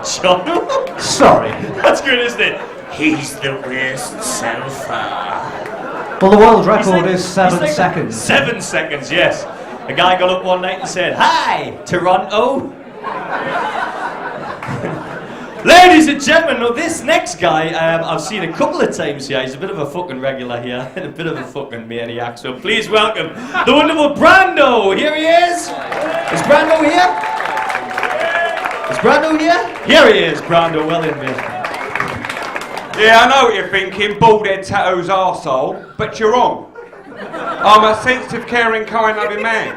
John. Sorry. That's good, isn't it? He's the worst so far. Well, the world record is 7 seconds. 7 seconds, yes. A guy got up one night and said, "Hi, Toronto." Ladies and gentlemen, well, this next guy I've seen a couple of times here. He's a bit of a fucking regular here and a bit of a fucking maniac. So please welcome the wonderful Brando. Here he is. Is Brando here? Is Brando here? Here he is, Brando. Well in, mate. Yeah, I know what you're thinking, bald head tattoos arsehole, but you're wrong. I'm a sensitive, caring, kind-loving man.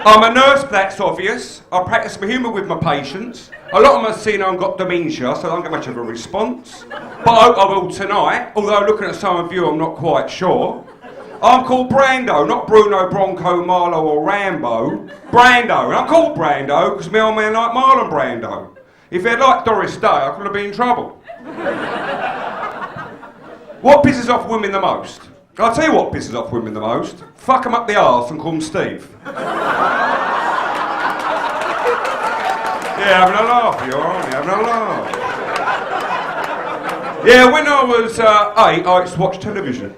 I'm a nurse, but that's obvious. I practice my humour with my patients. A lot of them have seen I've got dementia, so I don't get much of a response. But I hope I will tonight, although looking at some of you, I'm not quite sure. I'm called Brando, not Bruno, Bronco, Marlo or Rambo. Brando, and I'm called Brando because my old man liked Marlon Brando. If he'd liked Doris Day, I could have been in trouble. What pisses off women the most? I'll tell you what pisses off women the most. Fuck them up the arse and call them Steve. Yeah, having a laugh, you are, aren't you? Having a laugh. Yeah, when I was 8, I used to watch television.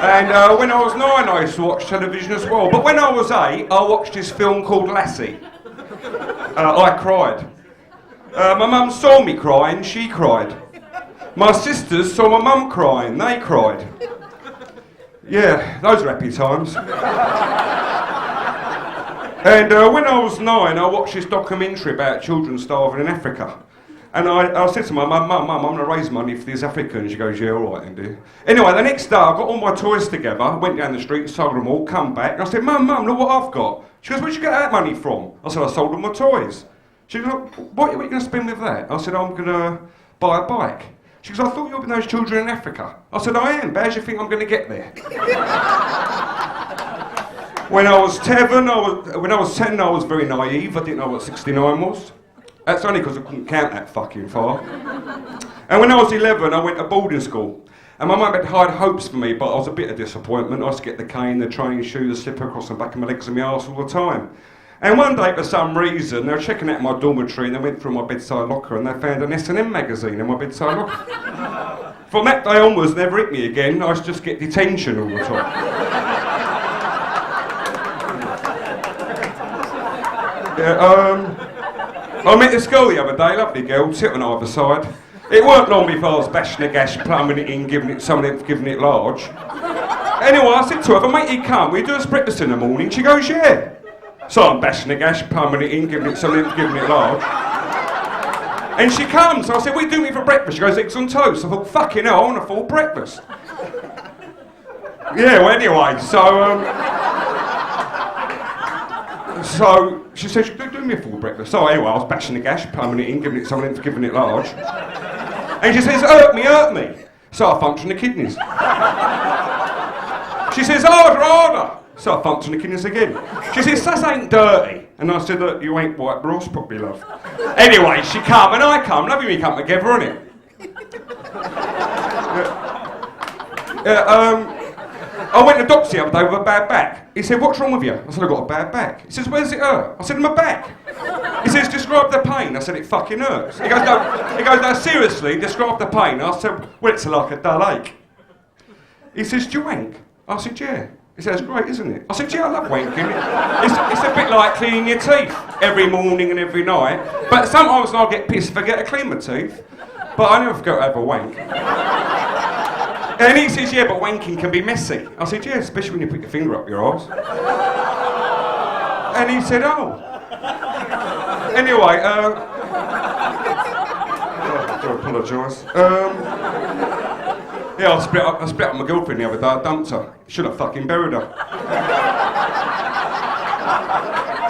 And when I was 9, I used to watch television as well. But when I was 8, I watched this film called Lassie. I cried. My mum saw me crying, she cried. My sisters saw my mum crying, they cried. Yeah, those are happy times. And when I was 9, I watched this documentary about children starving in Africa. And I said to my mum, I'm going to raise money for these Africans. She goes, yeah, all right then, dear. Anyway, the next day, I got all my toys together, went down the street, sold them all, come back. And I said, Mum, look what I've got. She goes, where'd you get that money from? I said, I sold all my toys. She goes, what are you going to spend with that? I said, I'm going to buy a bike. She goes, I thought you were with those children in Africa. I said, I am, but how do you think I'm going to get there? When I was 10, I was very naive. I didn't know what 69 was. That's only because I couldn't count that fucking far. And when I was 11, I went to boarding school. And my mum had high hopes for me, but I was a bit of disappointment. I used to get the cane, the training shoes, the slipper across the back of my legs and my arse all the time. And one day, for some reason, they were checking out my dormitory and they went through my bedside locker and they found an S&M magazine in my bedside locker. From that day onwards, they never hit me again. I used to just get detention all the time. Yeah, I met this girl the other day, lovely girl, sitting on either side. It weren't long before I was bashing the gash, plumbing it in, giving it someone else, giving it large. Anyway, I said to her, mate, you come, will you do us breakfast in the morning? She goes, yeah. So I'm bashing the gash, plumbing it in, giving it someone else, giving it large. And she comes, so I said, what are you doing for breakfast? She goes, eggs on toast. I thought, fucking hell, I want a full breakfast. Yeah, well anyway, so she said, do me a full breakfast. So anyway, I was bashing the gash, plumbing it in, giving it someone else, giving it large. And she says, hurt me. So I function the kidneys. She says, harder. So I function the kidneys again. She says, that ain't dirty. And I said, look, you ain't white Ross properly, love. Anyway, she come and I come. Loving we come together, innit? I went to the doctor the other day with a bad back. He said, what's wrong with you? I said, I've got a bad back. He says, where's it hurt? I said, my back. He says, describe the pain. I said, it fucking hurts. He goes, no, seriously, describe the pain. I said, well, it's like a dull ache. He says, do you wank? I said, yeah. He says, great, isn't it? I said, yeah, I love wanking. It's a bit like cleaning your teeth every morning and every night. But sometimes when I get pissed, I forget to clean my teeth. But I never forget to have a wank. And he says, yeah, but wanking can be messy. I said, yeah, especially when you put your finger up your arse. And he said, oh. Anyway, I do apologise. Yeah, I split up with my girlfriend the other day. I dumped her. Should have fucking buried her.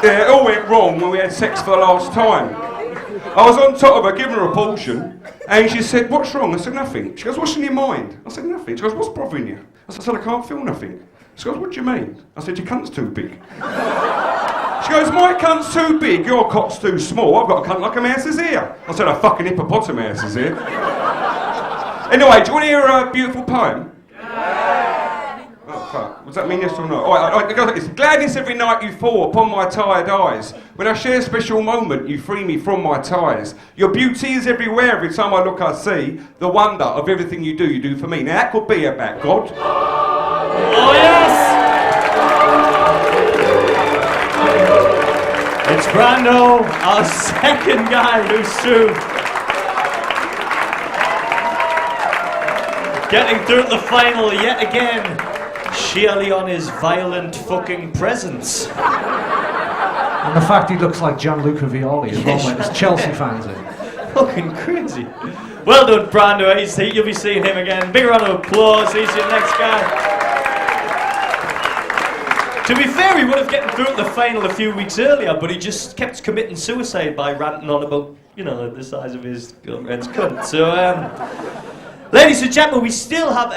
Yeah, it all went wrong when we had sex for the last time. I was on top of her, giving her a portion, and she said, what's wrong? I said, nothing. She goes, what's in your mind? I said, nothing. She goes, what's bothering you? I said, I can't feel nothing. She goes, what do you mean? I said, your cunt's too big. She goes, my cunt's too big, your cock's too small. I've got a cunt like a mouse's ear. I said, a fucking hippopotamus's ear. Anyway, do you want to hear a beautiful poem? Yeah. Oh, fuck? Does that mean yes or no? Alright, it goes like this. Gladness every night you fall upon my tired eyes. When I share a special moment, you free me from my ties. Your beauty is everywhere. Every time I look, I see the wonder of everything you do for me. Now that could be about God. Oh yes! It's Brando, our second guy who's through. Getting through the final yet again. Surely on his violent fucking presence. And the fact he looks like Gianluca Violi as well, when his Chelsea fans in. Fucking crazy. Well done, Brando. You'll be seeing him again. Big round of applause. He's your next guy. To be fair, he would have gotten through the final a few weeks earlier, but he just kept committing suicide by ranting on about, the size of his girlfriend's cunt. So, ladies and gentlemen, we still have